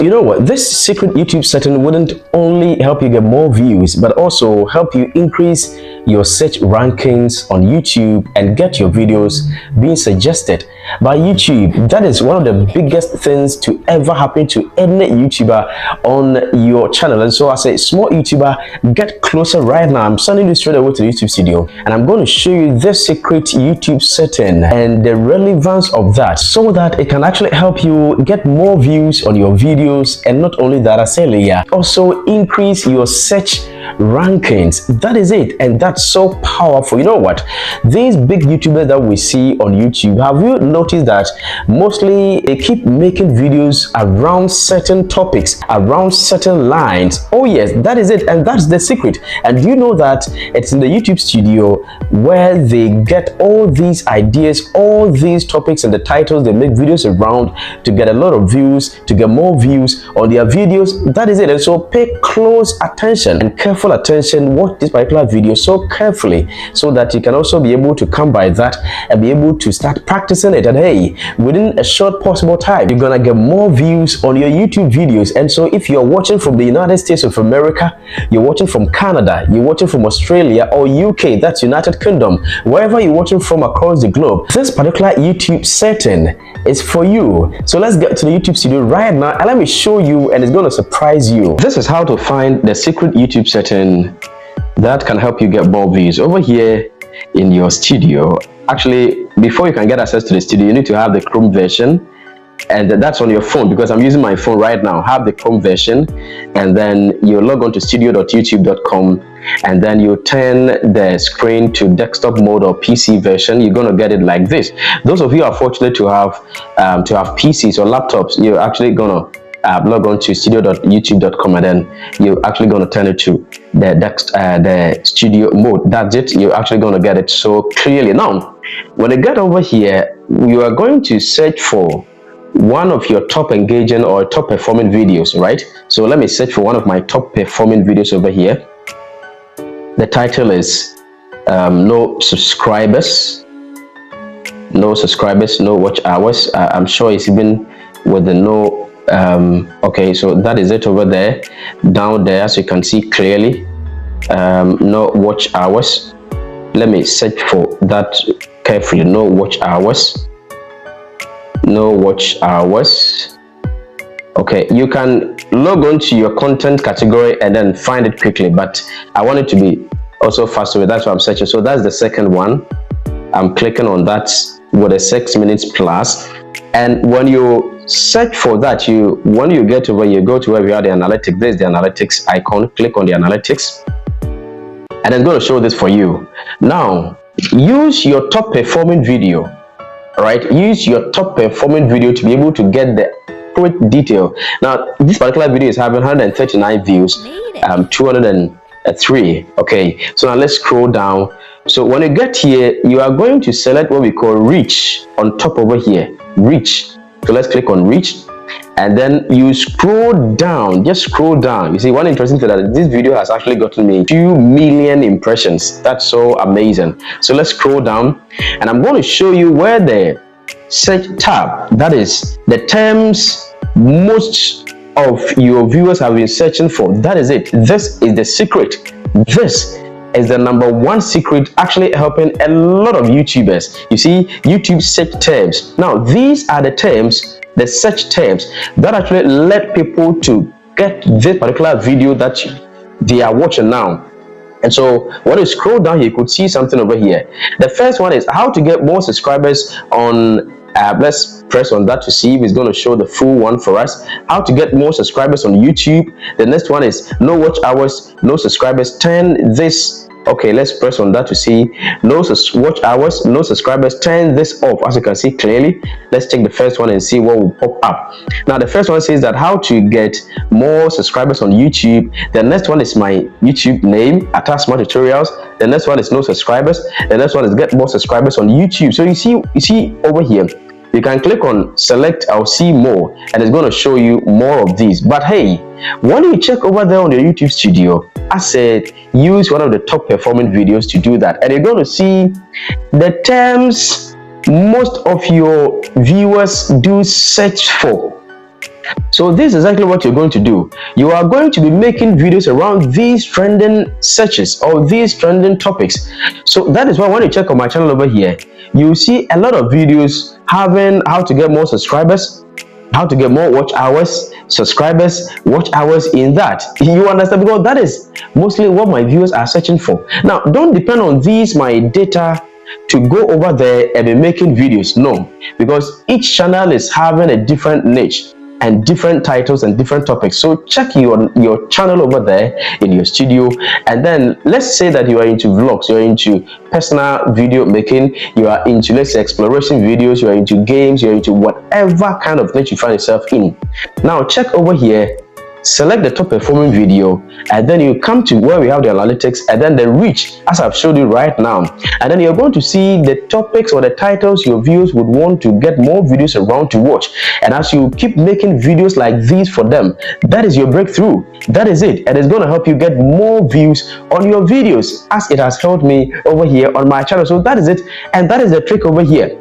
You know what? This secret YouTube setting wouldn't only help you get more views, but also help you increase your search rankings on YouTube and get your videos being suggested by YouTube. That is one of the biggest things to ever happen to any YouTuber on your channel. And so as a small YouTuber, get closer right now. I'm sending you straight away to the YouTube studio and I'm going to show you this secret YouTube setting and the relevance of that, so that it can actually help you get more views on your videos. And not only that, I said earlier, also increase your search rankings. That is it, and that's so powerful. You know what, these big YouTubers that we see on YouTube, have you noticed that mostly they keep making videos around certain topics, around certain lines? Oh yes, that is it, and that's the secret. And do you know that it's in the YouTube studio where they get all these ideas, all these topics and the titles they make videos around to get a lot of views, to get more views on their videos. That is it. And so pay close attention and careful attention, watch this particular video so carefully, so that you can also be able to come by that and be able to start practicing it. And hey, within a short possible time, you're gonna get more views on your YouTube videos. And so if you're watching from the United States of America, you're watching from Canada, you're watching from Australia or UK, that's United Kingdom, wherever you're watching from across the globe, this particular YouTube setting is for you. So let's get to the YouTube studio right now and let me show you, and it's going to surprise you. This is how to find the secret YouTube setting that can help you get more views. Over here in your studio, actually before you can get access to the studio, you need to have the Chrome version, and that's on your phone because I'm using my phone right now. Have the Chrome version, and then you log on to studio.youtube.com, and then you turn the screen to desktop mode or PC version. You're going to get it like this. Those of you are fortunate to have PCs or laptops, you're actually going to log on to studio.youtube.com, and then you're actually going to turn it to the studio mode. That's it. You're actually going to get it so clearly. Now when you get over here, you are going to search for one of your top engaging or top performing videos, right? So let me search for one of my top performing videos over here. The title is no subscribers, no watch hours. I'm sure it's even with the no. Okay, so that is it over there, down there, as you can see clearly. No watch hours. Let me search for that carefully. No watch hours. No watch hours. Okay, you can log on to your content category and then find it quickly, but I want it to be also faster. That's why I'm searching. So that's the second one. I'm clicking on that with a 6 minutes plus, and when you search for that, when you get over, you go to where we have the analytics. There's the analytics icon. Click on the analytics, and it's going to show this for you. Now use your top performing video. Right, use your top performing video to be able to get the accurate detail. Now this particular video is having 139 views, 203. Okay, so now let's scroll down. So when you get here, you are going to select what we call reach on top over here, reach. So let's click on reach, and then you scroll down. Just scroll down. You see, one interesting thing that this video has actually gotten me 2 million impressions. That's so amazing. So let's scroll down, and I'm going to show you where the search tab, that is the terms most of your viewers have been searching for. That is it. This is the secret. This is the #1 secret actually helping a lot of YouTubers. You see, YouTube search terms. Now these are the terms, the search terms that actually led people to get this particular video that they are watching now. And so when you scroll down, you could see something over here. The first one is how to get more subscribers on let's press on that to see if it's going to show the full one for us. How to get more subscribers on YouTube. The next one is no watch hours, no subscribers. Turn this. Okay, let's press on that to see no watch hours, no subscribers. Turn this off, as you can see clearly. Let's take the first one and see what will pop up. Now the first one says that how to get more subscribers on YouTube. The next one is my YouTube name, attach smart tutorials. The next one is no subscribers. The next one is get more subscribers on YouTube. So you see over here, you can click on select or see more, and it's going to show you more of these. But hey, when you check over there on your YouTube studio, I said use one of the top performing videos to do that, and you're going to see the terms most of your viewers do search for. So this is exactly what you're going to do. You are going to be making videos around these trending searches or these trending topics. So that is why when you check on my channel over here, you see a lot of videos having how to get more subscribers, how to get more watch hours, subscribers, watch hours in that. You understand? Because that is mostly what my viewers are searching for. Now, don't depend on these, my data, to go over there and be making videos. No, because each channel is having a different niche and different titles and different topics. So check your channel over there in your studio, and then let's say that you are into vlogs, you are into personal video making, you are into, let's say, exploration videos, you are into games, you are into whatever kind of niche you find yourself in. Now check over here, select the top performing video, and then you come to where we have the analytics and then the reach, as I've showed you right now, and then you're going to see the topics or the titles your viewers would want to get more videos around to watch. And as you keep making videos like these for them, that is your breakthrough. That is it, and it's going to help you get more views on your videos, as it has helped me over here on my channel. So that is it, and that is the trick over here.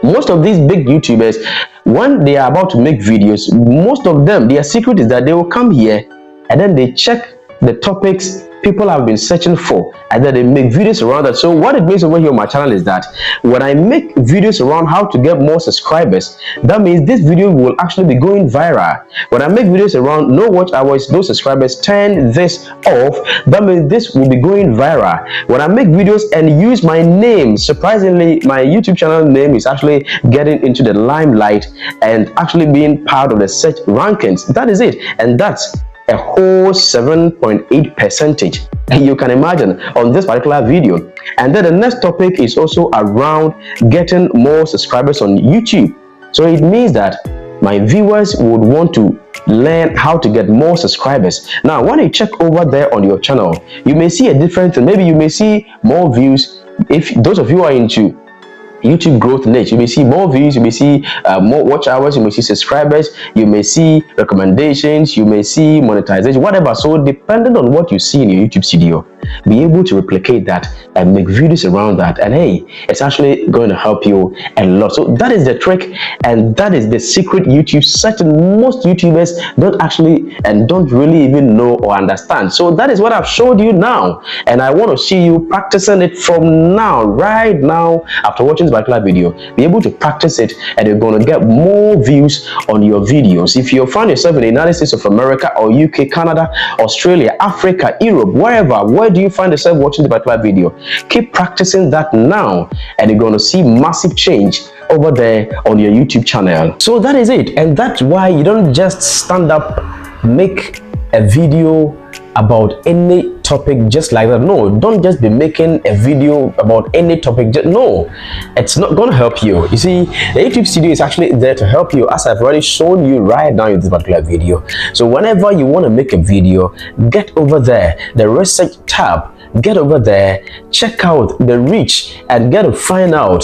Most of these big YouTubers, when they are about to make videos, most of them, their secret is that they will come here and then they check the topics people have been searching for, and then they make videos around that. So what it means over here on my channel is that when I make videos around how to get more subscribers, that means this video will actually be going viral. When I make videos around no watch hours, no subscribers, turn this off, that means this will be going viral. When I make videos and use my name, surprisingly, my YouTube channel name is actually getting into the limelight and actually being part of the search rankings. That is it, and that's a whole 7.8%, you can imagine, on this particular video. And then the next topic is also around getting more subscribers on YouTube. So it means that my viewers would want to learn how to get more subscribers. Now when you check over there on your channel, you may see a different thing. Maybe you may see more views. If those of you are into YouTube growth niche, you may see more views, you may see more watch hours, you may see subscribers, you may see recommendations, you may see monetization, whatever. So depending on what you see in your YouTube studio, be able to replicate that and make videos around that, and hey, it's actually going to help you a lot. So that is the trick, and that is the secret YouTube search most YouTubers don't actually and don't really even know or understand. So that is what I've showed you now, and I want to see you practicing it from now, right now, after watching this particular video. Be able to practice it, and you're going to get more views on your videos. If you find yourself in the United States of America or UK, Canada, Australia, Africa, Europe, wherever, where do you find yourself watching the particular video? Keep practicing that now, and you're going to see massive change over there on your YouTube channel. So that is it, and that's why you don't just stand up, make a video about any topic just like that. No, don't just be making a video about any topic. No, it's not going to help you. You see, the YouTube studio is actually there to help you, as I've already shown you right now in this particular video. So whenever you want to make a video, get over there, the research tab, get over there, check out the reach, and get to find out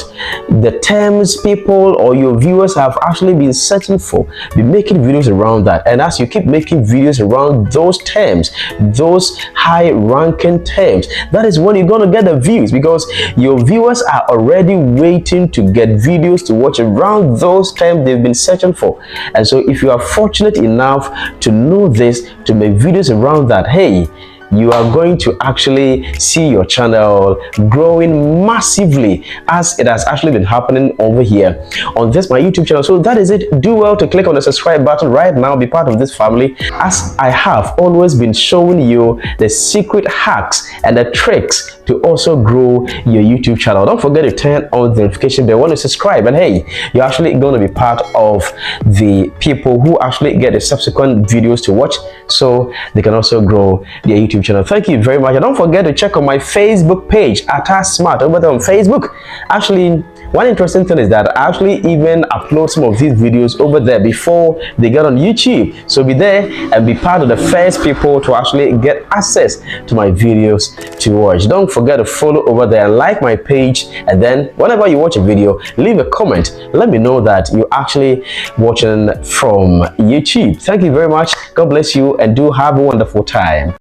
the terms people or your viewers have actually been searching for. Be making videos around that, and as you keep making videos around those terms, those high ranking terms, that is when you're going to get the views, because your viewers are already waiting to get videos to watch around those terms they've been searching for. And so if you are fortunate enough to know this, to make videos around that, hey, you are going to actually see your channel growing massively, as it has actually been happening over here on this my YouTube channel. So that is it. Do well to click on the subscribe button right now, be part of this family, as I have always been showing you the secret hacks and the tricks to also grow your YouTube channel. Don't forget to turn on the notification bell when you subscribe, and hey, you're actually going to be part of the people who actually get the subsequent videos to watch, so they can also grow their YouTube channel. Thank you very much, and don't forget to check on my Facebook page at Smart over there on Facebook. Actually, one interesting thing is that I actually even upload some of these videos over there before they get on YouTube. So be there and be part of the first people to actually get access to my videos to watch. Don't forget to follow over there and like my page, and then whenever you watch a video, leave a comment. Let me know that you're actually watching from YouTube. Thank you very much. God bless you, and do have a wonderful time.